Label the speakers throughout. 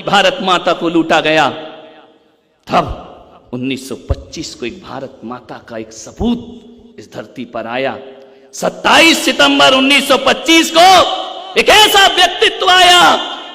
Speaker 1: भारत माता को लूटा गया, तब 1925 को एक भारत माता का एक सपूत इस धरती पर आया। 27 सितंबर 1925 को एक ऐसा व्यक्तित्व आया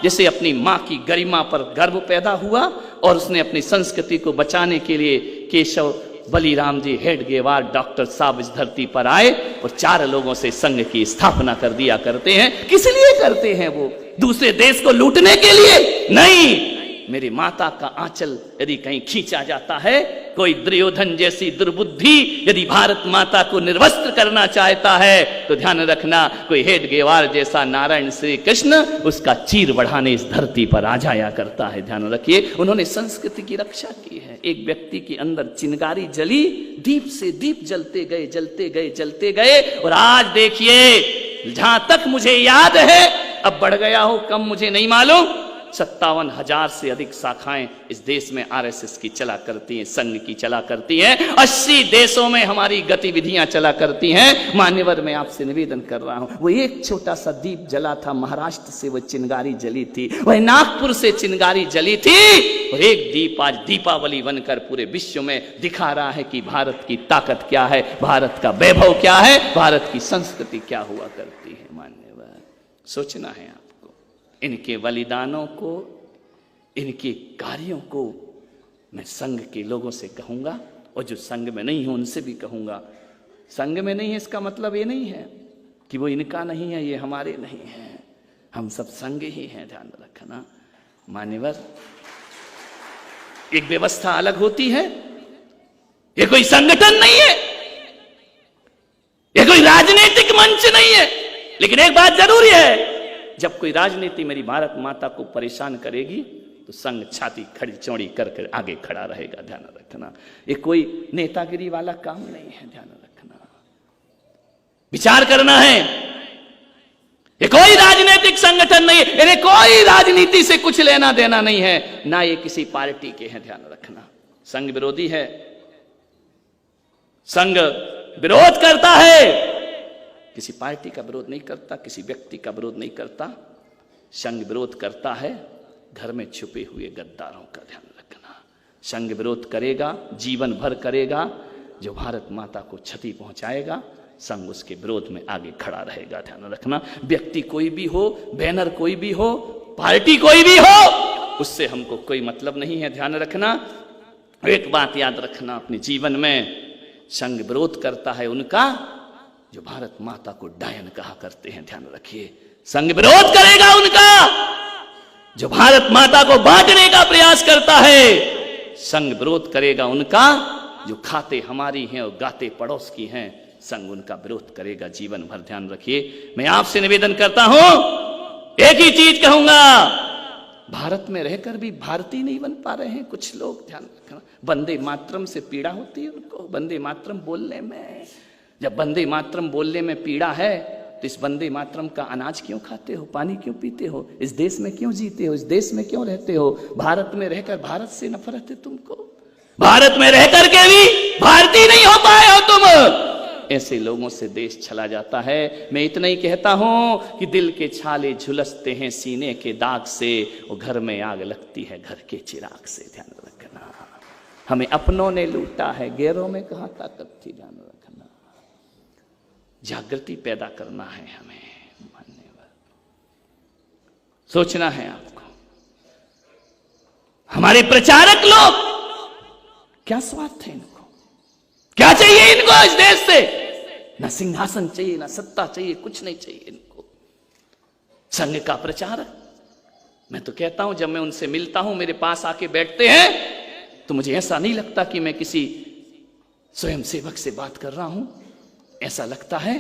Speaker 1: जिसे अपनी मां की गरिमा पर गर्व पैदा हुआ और उसने अपनी संस्कृति को बचाने के लिए केशव बलिराम जी हेडगेवार डॉक्टर साहब इस धरती पर आए और 4 लोगों से संघ की स्थापना कर दिया करते हैं। किस लिए करते हैं? वो दूसरे देश को लूटने के लिए नहीं। मेरी माता का आंचल यदि कहीं खींचा जाता है, कोई दुर्योधन जैसी दुर्बुद्धि यदि भारत माता को निर्वस्त्र करना चाहता है, तो ध्यान रखना कोई हेडगेवार जैसा नारायण श्री कृष्ण उसका चीर बढ़ाने इस धरती पर आ जाया करता है। ध्यान रखिए, उन्होंने संस्कृति की रक्षा की है। एक व्यक्ति के अंदर चिंगारी जली, दीप से दीप जलते गए जलते गए जलते गए, और आज देखिए जहां तक मुझे याद है, अब बढ़ गया हो कम मुझे नहीं मालूम, 57,000 से अधिक शाखाएं इस देश में आरएसएस की चला करती हैं, संघ की चला करती हैं। 80 देशों में हमारी गतिविधियां चला करती हैं। मान्यवर, मैं आपसे निवेदन कर रहा हूं, वो एक छोटा सा दीप जला था, महाराष्ट्र से वो चिंगारी जली थी, वह नागपुर से चिंगारी जली थी, और एक दीप आज दीपावली बनकर पूरे विश्व में दिखा रहा है कि भारत की ताकत क्या है, भारत का वैभव क्या है, भारत की संस्कृति क्या हुआ करती है। मान्यवर, सोचना है आपको, इनके बलिदानों को, इनके कार्यों को मैं संघ के लोगों से कहूंगा, और जो संघ में नहीं है उनसे भी कहूंगा। संघ में नहीं है इसका मतलब ये नहीं है कि वो इनका नहीं है, ये हमारे नहीं है, हम सब संघ ही हैं। ध्यान रखना मान्यवर, एक व्यवस्था अलग होती है, ये कोई संगठन नहीं है, ये कोई राजनीतिक मंच नहीं है। लेकिन एक बात जरूरी है, जब कोई राजनीति मेरी भारत माता को परेशान करेगी तो संघ छाती खड़ी चौड़ी कर आगे खड़ा रहेगा। ध्यान रखना, ये कोई नेतागिरी वाला काम नहीं है। ध्यान रखना, विचार करना है, ये कोई राजनीतिक संगठन नहीं है, इन्हें कोई राजनीति से कुछ लेना देना नहीं है, ना ये किसी पार्टी के हैं। ध्यान रखना, संघ विरोधी है, संघ विरोध करता है, किसी पार्टी का विरोध नहीं करता, किसी व्यक्ति का विरोध नहीं करता। संघ विरोध करता है घर में छुपे हुए गद्दारों का। ध्यान रखना, संघ विरोध करेगा, जीवन भर करेगा, जो भारत माता को क्षति पहुंचाएगा, संघ उसके विरोध में आगे खड़ा रहेगा। ध्यान रखना, व्यक्ति कोई भी हो, बैनर कोई भी हो, पार्टी कोई भी हो, उससे हमको कोई मतलब नहीं है। ध्यान रखना, एक बात याद रखना अपने जीवन में, संघ विरोध करता है उनका जो भारत माता को डायन कहा करते हैं। ध्यान रखिए, संघ विरोध करेगा उनका जो भारत माता को बांटने का प्रयास करता है। संघ विरोध करेगा उनका जो खाते हमारी हैं और गाते पड़ोस की हैं। संघ उनका विरोध करेगा जीवन भर। ध्यान रखिए, मैं आपसे निवेदन करता हूं, एक ही चीज कहूंगा, भारत में रहकर भी भारतीय नहीं बन पा रहे हैं कुछ लोग। ध्यान रखना, वंदे मातरम से पीड़ा होती है उनको, वंदे मातरम बोलने में। जब वंदे मातरम बोलने में पीड़ा है तो इस वंदे मातरम का अनाज क्यों खाते हो, पानी क्यों पीते हो, इस देश में क्यों जीते हो, इस देश में क्यों रहते हो? भारत में रहकर भारत से नफरत है तुमको, भारत में रहकर के भी भारतीय नहीं हो पाए हो तुम। ऐसे लोगों से देश चला जाता है। मैं इतना ही कहता हूं कि दिल के छाले झुलसते हैं सीने के दाग से, और घर में आग लगती है घर के चिराग से। ध्यान रखना, हमें अपनों ने लूटा है, गैरों में कहां ताकत थी। ध्यान रखना, जागृति पैदा करना है हमें। मान्यवर, सोचना है आपको, हमारे प्रचारक लोग क्या स्वार्थ है इनको, क्या चाहिए इनको इस देश से? ना सिंहासन चाहिए, ना सत्ता चाहिए, कुछ नहीं चाहिए इनको। संघ का प्रचारक, मैं तो कहता हूं, जब मैं उनसे मिलता हूं, मेरे पास आके बैठते हैं, तो मुझे ऐसा नहीं लगता कि मैं किसी स्वयं सेवक से बात कर रहा हूं, ऐसा लगता है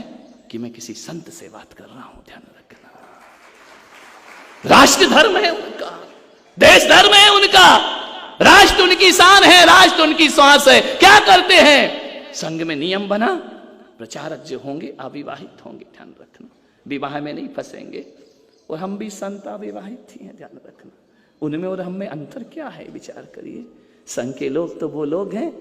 Speaker 1: कि मैं किसी संत से बात कर रहा हूं। ध्यान रखना, राष्ट्र धर्म है उनका, देश धर्म है उनका, राष्ट्र उनकी शान है, राष्ट्र उनकी श्वास है। क्या करते हैं? संघ में नियम बना, प्रचारक जो होंगे अविवाहित होंगे। ध्यान रखना, विवाह में नहीं फंसेंगे, और हम भी संत अविवाहित ही हैं। ध्यान रखना, उनमें और हम में अंतर क्या है, विचार करिए। संघ के लोग तो वो लोग हैं,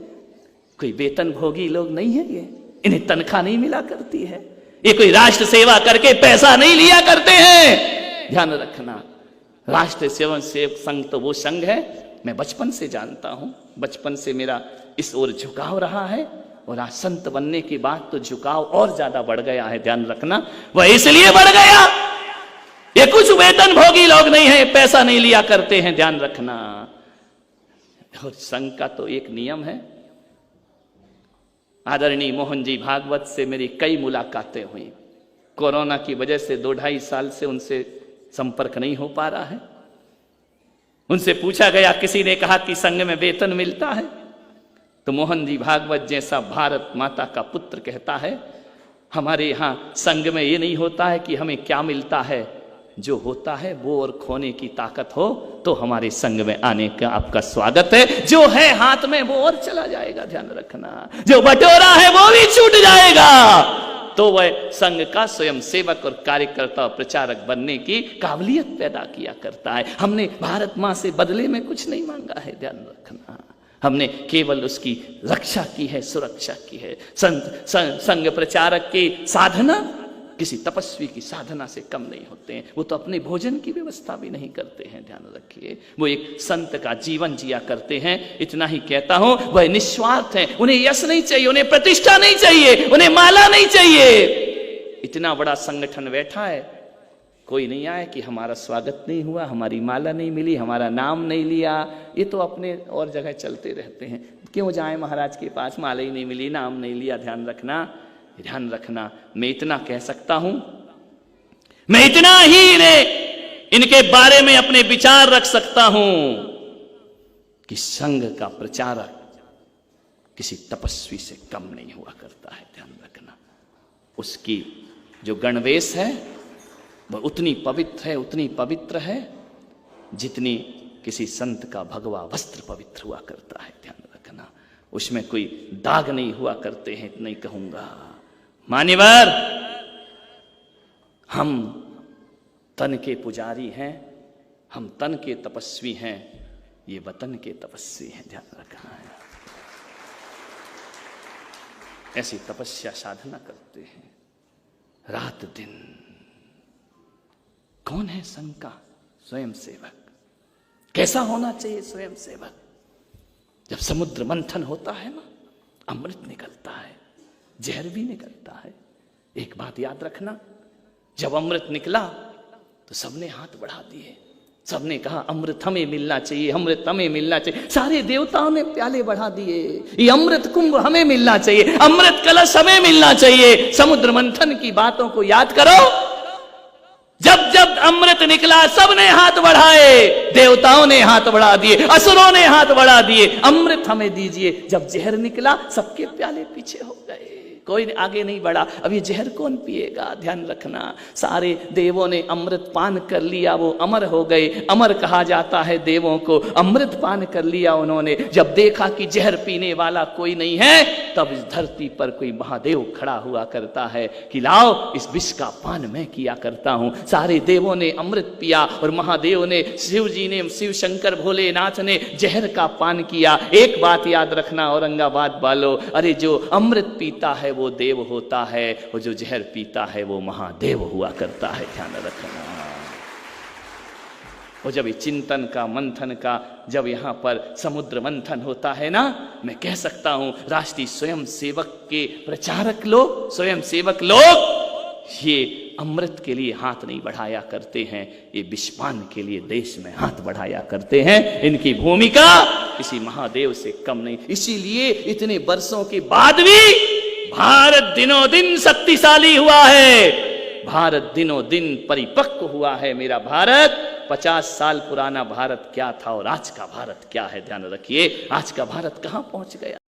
Speaker 1: कोई वेतन भोगी लोग नहीं है, ये इन्हें तनख्वाह नहीं मिला करती है, ये कोई राष्ट्र सेवा करके पैसा नहीं लिया करते हैं। ध्यान रखना, राष्ट्रीय स्वयं सेवक संघ तो वो संघ है, मैं बचपन से जानता हूं, बचपन से मेरा इस ओर झुकाव रहा है, और आज संत बनने के बाद तो झुकाव और ज्यादा बढ़ गया है, ध्यान रखना। वह इसलिए बढ़ गया, ये कुछ वेतन भोगी लोग नहीं है, पैसा नहीं लिया करते हैं, ध्यान रखना। और संघ का तो एक नियम है। आदरणीय मोहन जी भागवत से मेरी कई मुलाकातें हुई, कोरोना की वजह से 2-2.5 साल से उनसे संपर्क नहीं हो पा रहा है। उनसे पूछा गया, किसी ने कहा कि संघ में वेतन मिलता है, तो मोहन जी भागवत जैसा भारत माता का पुत्र कहता है, हमारे यहां संघ में ये नहीं होता है कि हमें क्या मिलता है, जो होता है वो और खोने की ताकत हो तो हमारे संघ में आने का आपका स्वागत है। जो है हाथ में वो और चला जाएगा, ध्यान रखना। जो बटोरा है वो भी छूट जाएगा। तो वह संघ का स्वयं सेवक और कार्यकर्ता और प्रचारक बनने की काबिलियत पैदा किया करता है। हमने भारत मां से बदले में कुछ नहीं मांगा है, ध्यान रखना। हमने केवल उसकी रक्षा की है, सुरक्षा की है। संघ प्रचारक की साधना किसी तपस्वी की साधना से कम नहीं होते हैं। वो तो अपने भोजन की व्यवस्था भी नहीं करते हैं, ध्यान रखिए। वो एक संत का जीवन जिया करते हैं। इतना ही कहता हूं, वह निस्वार्थ है। उन्हें यश नहीं चाहिए, उन्हें प्रतिष्ठा नहीं चाहिए, उन्हें माला नहीं चाहिए। इतना बड़ा संगठन बैठा है, कोई नहीं आया कि हमारा स्वागत नहीं हुआ, हमारी माला नहीं मिली, हमारा नाम नहीं लिया। ये तो अपने और जगह चलते रहते हैं। क्यों जाए महाराज के पास, माला ही नहीं मिली, नाम नहीं लिया, ध्यान रखना। ध्यान रखना, मैं इतना कह सकता हूं, मैं इतना ही इनके बारे में अपने विचार रख सकता हूं कि संघ का प्रचारक किसी तपस्वी से कम नहीं हुआ करता है, ध्यान रखना। उसकी जो गणवेश है वह उतनी पवित्र है, उतनी पवित्र है जितनी किसी संत का भगवा वस्त्र पवित्र हुआ करता है, ध्यान रखना। उसमें कोई दाग नहीं हुआ करते हैं, इतना ही कहूंगा। मान्यवर, हम तन के पुजारी हैं, हम तन के तपस्वी हैं, ये वतन के तपस्वी हैं, ध्यान रखना है। ऐसी तपस्या साधना करते हैं रात दिन। कौन है संघ का स्वयं सेवक? कैसा होना चाहिए स्वयं सेवक? जब समुद्र मंथन होता है ना, अमृत निकलता है, जहर भी निकलता है। एक बात याद रखना, जब अमृत निकला तो सबने हाथ बढ़ा दिए, सबने कहा अमृत हमें मिलना चाहिए, अमृत हमें मिलना चाहिए। सारे देवताओं ने प्याले बढ़ा दिए, ये अमृत कुंभ हमें मिलना चाहिए, अमृत कलश हमें मिलना चाहिए। समुद्र मंथन की बातों को याद करो। जब जब अमृत निकला सबने हाथ बढ़ाए, देवताओं ने हाथ बढ़ा दिए, असुरों ने हाथ बढ़ा दिए, अमृत हमें दीजिए। जब जहर निकला सबके प्याले पीछे हो गए, कोई आगे नहीं बढ़ा। अब ये जहर कौन पिएगा? ध्यान रखना। सारे देवों ने अमृत पान कर लिया, वो अमर हो गए। अमर कहा जाता है देवों को, अमृत पान कर लिया उन्होंने। जब देखा कि जहर पीने वाला कोई नहीं है, तब इस धरती पर कोई महादेव खड़ा हुआ करता है कि लाओ इस विष का पान मैं किया करता हूं। सारे देवों ने अमृत पिया और महादेव ने, शिव जी ने, शिव शंकर भोलेनाथ ने जहर का पान किया। एक बात याद रखना औरंगाबाद वालों, अरे जो अमृत पीता है वो देव होता है, और जो जहर पीता है वो महादेव हुआ करता है, ध्यान रखना। और जब ये चिंतन का, मंथन का, जब यहां पर समुद्र मंथन होता है ना, मैं कह सकता हूं राष्ट्रीय स्वयं सेवक के प्रचारक लोग, स्वयं सेवक लोग ये अमृत के लिए हाथ नहीं बढ़ाया करते हैं, ये विषपान के लिए देश में हाथ बढ़ाया करते हैं। इनकी भूमिका किसी महादेव से कम नहीं। इसीलिए इतने वर्षों के बाद भी भारत दिनों दिन शक्तिशाली हुआ है, भारत दिनों दिन परिपक्व हुआ है। मेरा भारत 50 साल पुराना भारत क्या था और आज का भारत क्या है, ध्यान रखिए। आज का भारत कहां पहुंच गया